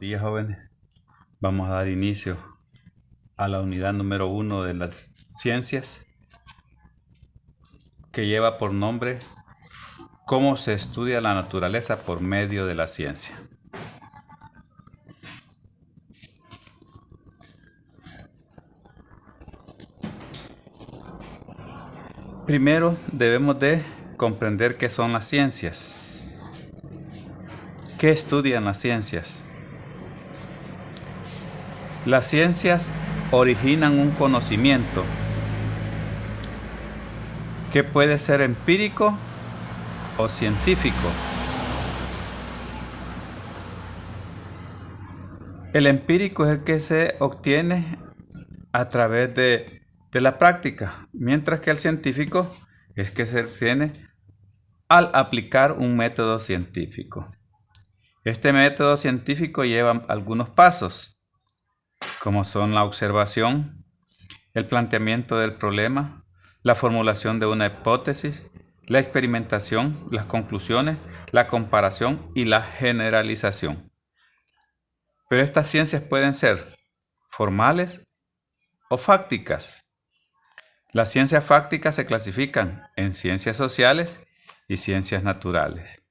días, jóvenes. Vamos a dar inicio a la unidad número 1 de las ciencias, que lleva por nombre ¿Cómo se estudia la naturaleza por medio de la ciencia? Primero debemos de comprender qué son las ciencias. ¿Qué estudian las ciencias? Las ciencias originan un conocimiento que puede ser empírico o científico. El empírico es el que se obtiene a través de la práctica, mientras que el científico es que se obtiene al aplicar un método científico. Este método científico lleva algunos pasos, como son la observación, el planteamiento del problema, la formulación de una hipótesis, la experimentación, las conclusiones, la comparación y la generalización. Pero estas ciencias pueden ser formales o fácticas. Las ciencias fácticas se clasifican en ciencias sociales y ciencias naturales.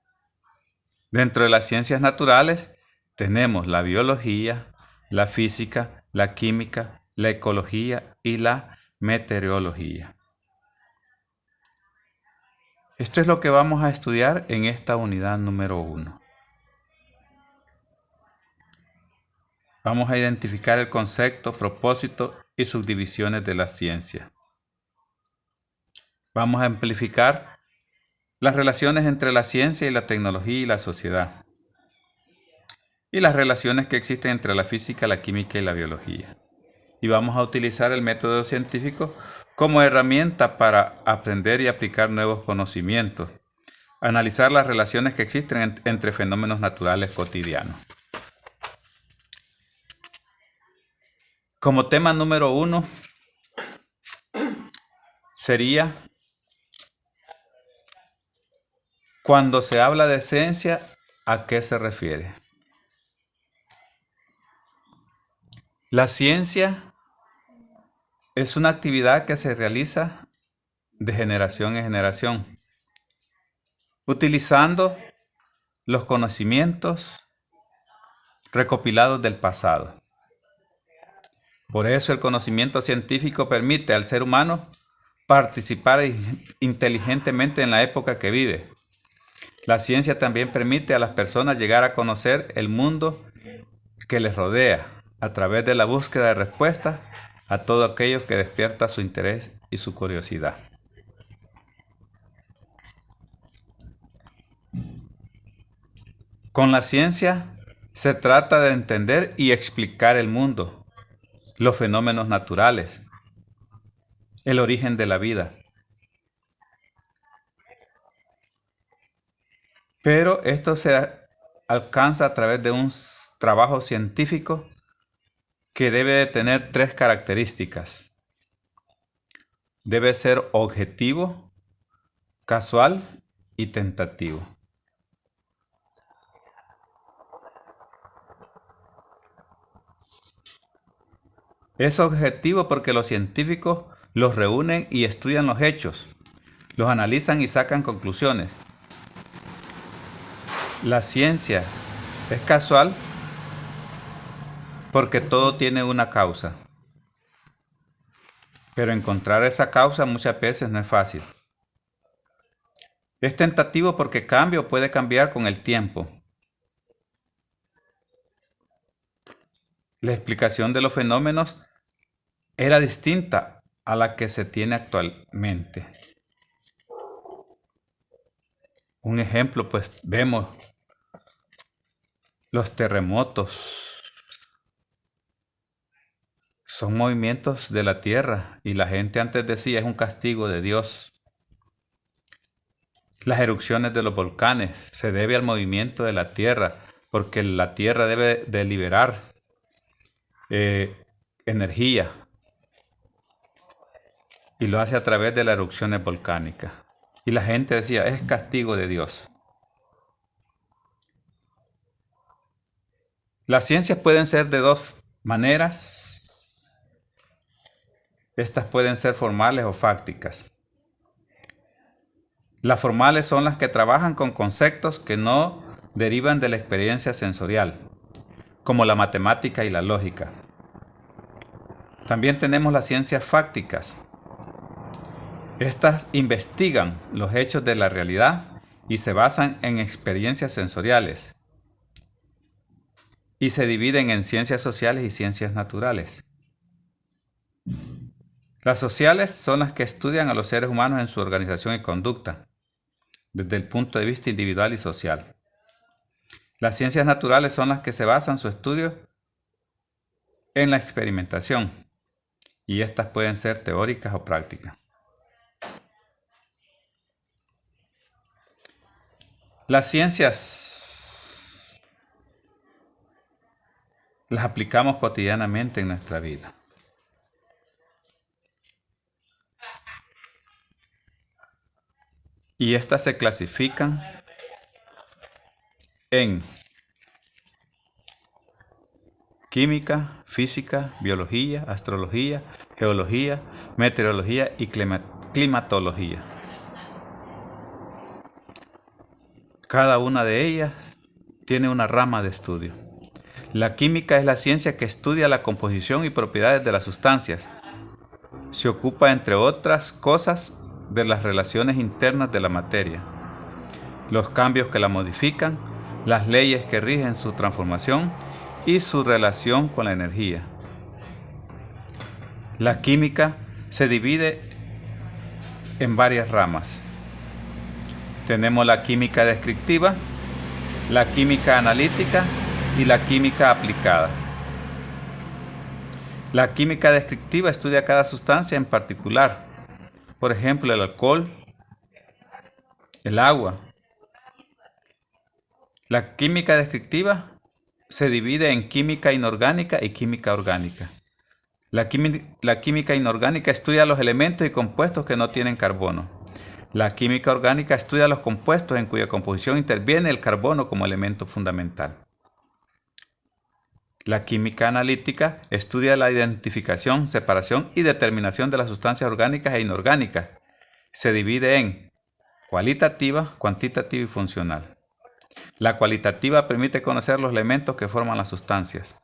Dentro de las ciencias naturales tenemos la biología, la física, la química, la ecología y la meteorología. Esto es lo que vamos a estudiar en esta unidad número 1. Vamos a identificar el concepto, propósito y subdivisiones de la ciencia. Vamos a amplificar las relaciones entre la ciencia y la tecnología y la sociedad, y las relaciones que existen entre la física, la química y la biología. Y vamos a utilizar el método científico como herramienta para aprender y aplicar nuevos conocimientos, analizar las relaciones que existen entre fenómenos naturales cotidianos. Como tema número 1 sería: cuando se habla de ciencia, ¿a qué se refiere? La ciencia es una actividad que se realiza de generación en generación, utilizando los conocimientos recopilados del pasado. Por eso el conocimiento científico permite al ser humano participar inteligentemente en la época que vive. La ciencia también permite a las personas llegar a conocer el mundo que les rodea a través de la búsqueda de respuestas a todo aquello que despierta su interés y su curiosidad. Con la ciencia se trata de entender y explicar el mundo, los fenómenos naturales, el origen de la vida. Pero esto se alcanza a través de un trabajo científico que debe de tener 3 características. Debe ser objetivo, casual y tentativo. Es objetivo porque los científicos los reúnen y estudian los hechos, los analizan y sacan conclusiones. La ciencia es casual porque todo tiene una causa, pero encontrar esa causa muchas veces no es fácil. Es tentativo porque cambia o puede cambiar con el tiempo. La explicación de los fenómenos era distinta a la que se tiene actualmente. Un ejemplo, pues vemos los terremotos. Son movimientos de la tierra y la gente antes decía es un castigo de Dios. Las erupciones de los volcanes se debe al movimiento de la tierra, porque la tierra debe de liberar energía, y lo hace a través de las erupciones volcánicas. Y la gente decía es castigo de Dios. Las ciencias pueden ser de dos maneras. Estas pueden ser formales o fácticas. Las formales son las que trabajan con conceptos que no derivan de la experiencia sensorial, como la matemática y la lógica. También tenemos las ciencias fácticas. Estas investigan los hechos de la realidad y se basan en experiencias sensoriales. Y se dividen en ciencias sociales y ciencias naturales. Las sociales son las que estudian a los seres humanos en su organización y conducta, desde el punto de vista individual y social. Las ciencias naturales son las que se basan su estudio en la experimentación, y estas pueden ser teóricas o prácticas. Las ciencias las aplicamos cotidianamente en nuestra vida. Y estas se clasifican en química, física, biología, astrología, geología, meteorología y climatología. Cada una de ellas tiene una rama de estudio. La química es la ciencia que estudia la composición y propiedades de las sustancias. Se ocupa, entre otras cosas, de las relaciones internas de la materia, los cambios que la modifican, las leyes que rigen su transformación y su relación con la energía. La química se divide en varias ramas. Tenemos la química descriptiva, la química analítica y la química aplicada. La química descriptiva estudia cada sustancia en particular, por ejemplo, el alcohol, el agua. La química descriptiva se divide en química inorgánica y química orgánica. La química inorgánica estudia los elementos y compuestos que no tienen carbono. La química orgánica estudia los compuestos en cuya composición interviene el carbono como elemento fundamental. La química analítica estudia la identificación, separación y determinación de las sustancias orgánicas e inorgánicas. Se divide en cualitativa, cuantitativa y funcional. La cualitativa permite conocer los elementos que forman las sustancias.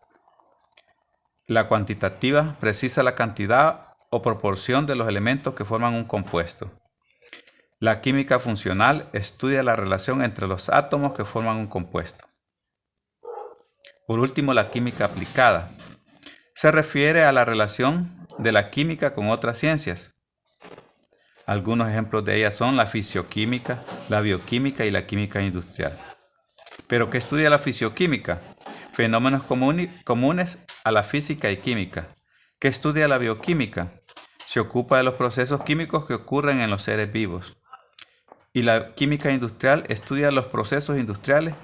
La cuantitativa precisa la cantidad o proporción de los elementos que forman un compuesto. La química funcional estudia la relación entre los átomos que forman un compuesto. Por último, la química aplicada se refiere a la relación de la química con otras ciencias. Algunos ejemplos de ellas son la fisioquímica, la bioquímica y la química industrial. ¿Pero qué estudia la fisioquímica? Fenómenos comunes a la física y química. ¿Qué estudia la bioquímica? Se ocupa de los procesos químicos que ocurren en los seres vivos. Y la química industrial estudia los procesos industriales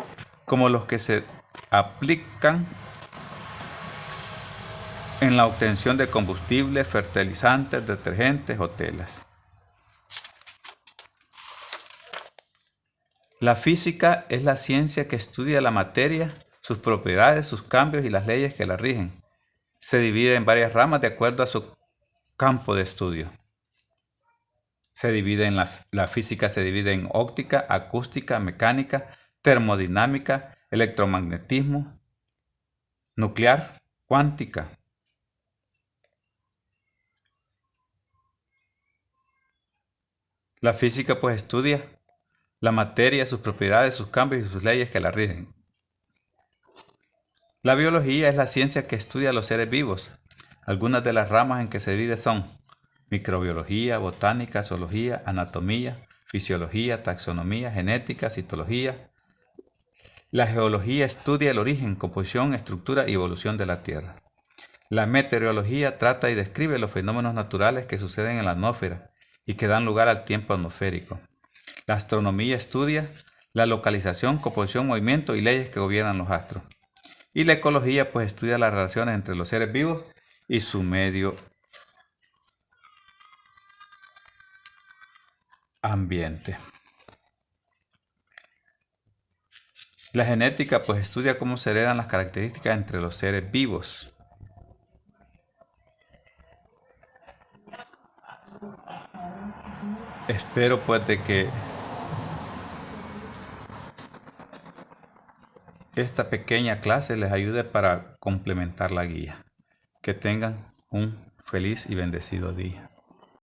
como los que se aplican en la obtención de combustibles, fertilizantes, detergentes o telas. La física es la ciencia que estudia la materia, sus propiedades, sus cambios y las leyes que la rigen. Se divide en varias ramas de acuerdo a su campo de estudio. La física se divide en óptica, acústica, mecánica, termodinámica, electromagnetismo, nuclear, cuántica. La física pues estudia la materia, sus propiedades, sus cambios y sus leyes que la rigen. La biología es la ciencia que estudia a los seres vivos. Algunas de las ramas en que se divide son microbiología, botánica, zoología, anatomía, fisiología, taxonomía, genética, citología. La geología estudia el origen, composición, estructura y evolución de la Tierra. La meteorología trata y describe los fenómenos naturales que suceden en la atmósfera y que dan lugar al tiempo atmosférico. La astronomía estudia la localización, composición, movimiento y leyes que gobiernan los astros. Y la ecología pues estudia las relaciones entre los seres vivos y su medio ambiente. La genética pues estudia cómo se heredan las características entre los seres vivos. Espero pues de que esta pequeña clase les ayude para complementar la guía. Que tengan un feliz y bendecido día.